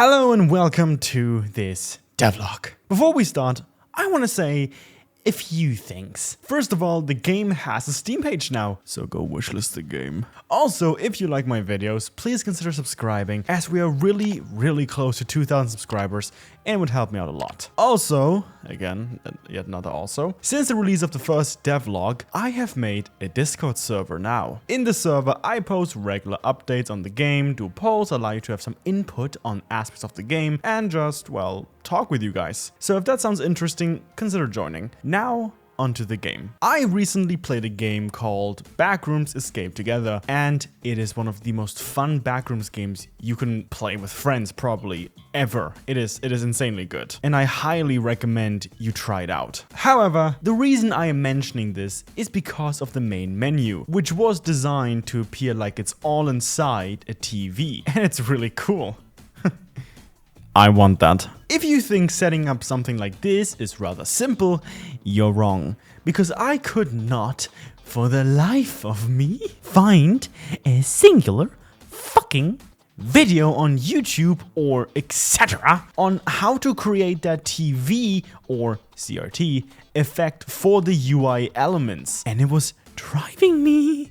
Hello and welcome to this devlog. Before we start, I want to say a few things. First of all, the game has a Steam page now, so go wishlist the game. Also, if you like my videos, please consider subscribing, as we are really close to 2,000 subscribers and it would help me out a lot. Also, again, yet another also, since the release of the first devlog, I have made a Discord server now. In the server, I post regular updates on the game, do polls, allow you to have some input on aspects of the game, and just, well, talk with you guys. So if that sounds interesting, consider joining. Now, onto the game. I recently played a game called Backrooms Escape Together, and it is one of the most fun Backrooms games you can play with friends probably ever. It is insanely good, and I highly recommend you try it out. However, the reason I am mentioning this is because of the main menu, which was designed to appear like it's all inside a TV, and it's really cool. I want that. If you think setting up something like this is rather simple, you're wrong. Because I could not, for the life of me, find a singular fucking video on YouTube or etc. on how to create that TV or CRT effect for the UI elements. And it was driving me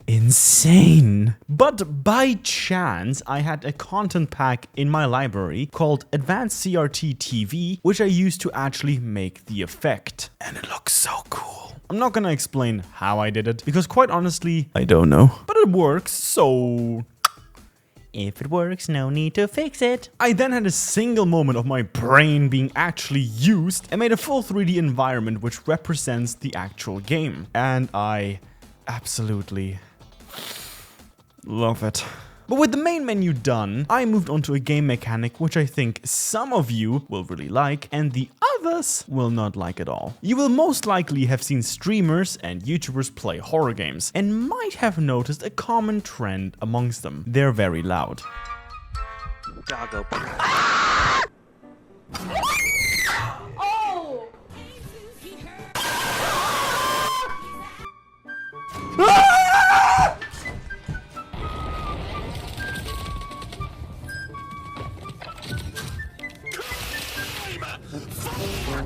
insane. But by chance, I had a content pack in my library called Advanced CRT TV, which I used to actually make the effect. And it looks so cool. I'm not gonna explain how I did it, because quite honestly, I don't know. But it works, so if it works, no need to fix it. I then had a single moment of my brain being actually used and made a full 3D environment which represents the actual game. And I absolutely love it. But with the main menu done, I moved on to a game mechanic which I think some of you will really like and the others will not like at all. You will most likely have seen streamers and YouTubers play horror games and might have noticed a common trend amongst them. They're very loud. Doggo.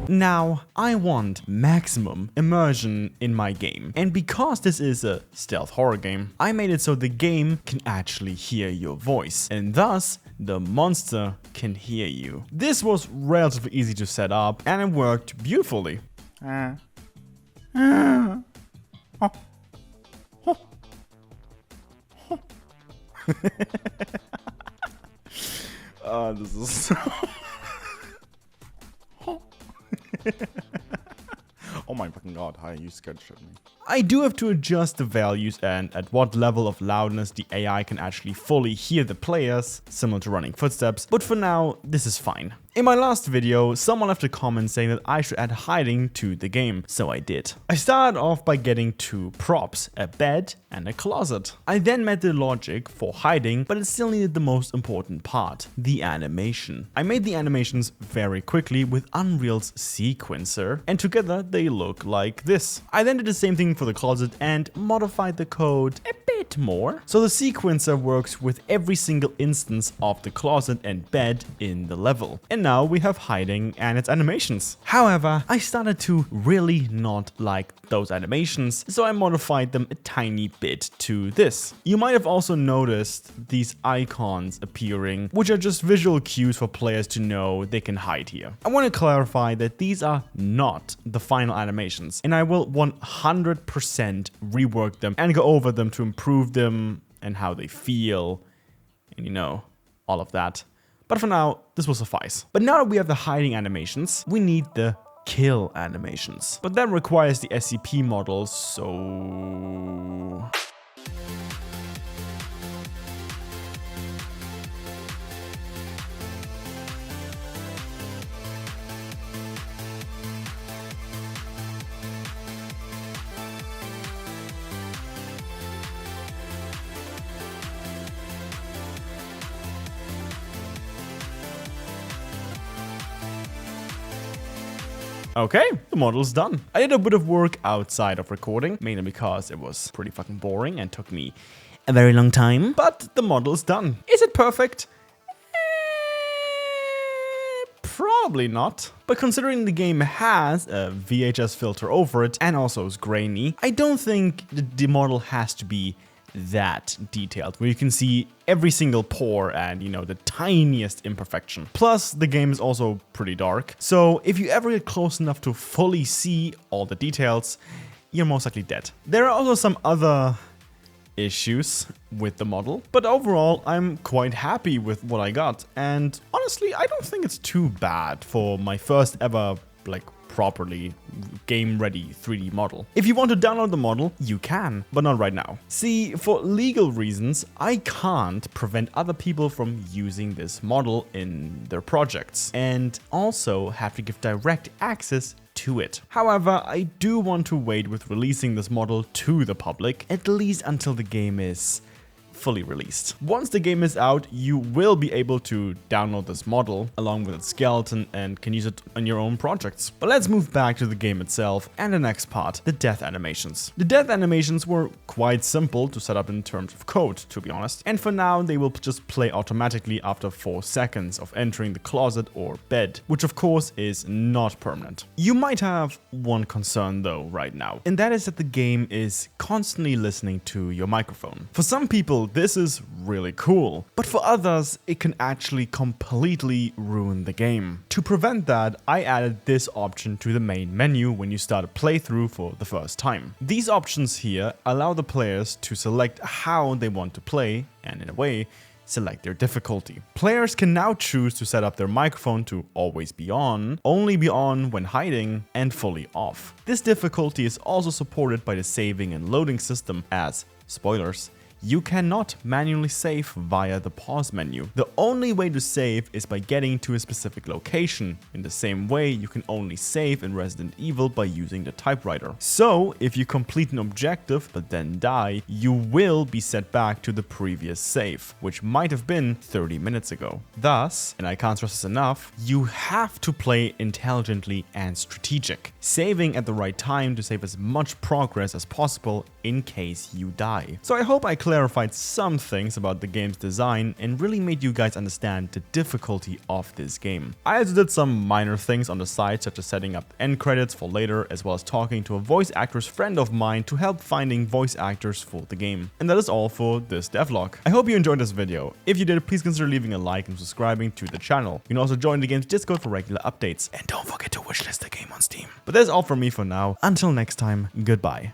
Now, I want maximum immersion in my game, and because this is a stealth horror game, I made it so the game can actually hear your voice, and thus the monster can hear you. This was relatively easy to set up, and it worked beautifully. This is so oh my fucking god, how you scared shit me. I do have to adjust the values and at what level of loudness the AI can actually fully hear the players, similar to running footsteps, but for now, this is fine. In my last video, someone left a comment saying that I should add hiding to the game, so I did. I started off by getting two props, a bed and a closet. I then met the logic for hiding, but it still needed the most important part, the animation. I made the animations very quickly with Unreal's sequencer, and together they look like this. I then did the same thing for the closet and modified the code a bit more. So the sequencer works with every single instance of the closet and bed in the level. And now we have hiding and its animations. However, I started to really not like those animations, so I modified them a tiny bit to this. You might have also noticed these icons appearing, which are just visual cues for players to know they can hide here. I want to clarify that these are not the final animations, and I will 100% rework them and go over them to improve them and how they feel, and you know, all of that. But for now, this will suffice. But now that we have the hiding animations, we need the kill animations. But that requires the SCP models, so okay, the model's done. I did a bit of work outside of recording, mainly because it was pretty fucking boring and took me a very long time, but the model's done. Is it perfect? Probably not. But considering the game has a VHS filter over it and also is grainy, I don't think the model has to be that detailed, where you can see every single pore and, you know, the tiniest imperfection. Plus, the game is also pretty dark, so if you ever get close enough to fully see all the details, you're most likely dead. There are also some other issues with the model, but overall I'm quite happy with what I got, and honestly I don't think it's too bad for my first ever like properly game ready 3D model. If you want to download the model, you can, but not right now. See, for legal reasons, I can't prevent other people from using this model in their projects, and also have to give direct access to it. However, I do want to wait with releasing this model to the public, at least until the game is fully released. Once the game is out, you will be able to download this model along with its skeleton and can use it on your own projects. But let's move back to the game itself and the next part, the death animations. The death animations were quite simple to set up in terms of code, to be honest, and for now they will just play automatically after 4 seconds of entering the closet or bed, which of course is not permanent. You might have one concern though right now, and that is that the game is constantly listening to your microphone. For some people this is really cool, but for others it can actually completely ruin the game. To prevent that, I added this option to the main menu when you start a playthrough for the first time. These options here allow the players to select how they want to play and, in a way, select their difficulty. Players can now choose to set up their microphone to always be on, only be on when hiding, and fully off. This difficulty is also supported by the saving and loading system as, spoilers, you cannot manually save via the pause menu. The only way to save is by getting to a specific location. In the same way, you can only save in Resident Evil by using the typewriter. So, if you complete an objective but then die, you will be set back to the previous save, which might have been 30 minutes ago. Thus, and I can't stress this enough, you have to play intelligently and strategic, saving at the right time to save as much progress as possible in case you die. So I hope I clarified some things about the game's design and really made you guys understand the difficulty of this game. I also did some minor things on the side, such as setting up end credits for later, as well as talking to a voice actor's friend of mine to help finding voice actors for the game. And that is all for this devlog. I hope you enjoyed this video. If you did, please consider leaving a like and subscribing to the channel. You can also join the game's Discord for regular updates. And don't forget to wishlist the game on Steam. But that's all from me for now. Until next time, goodbye.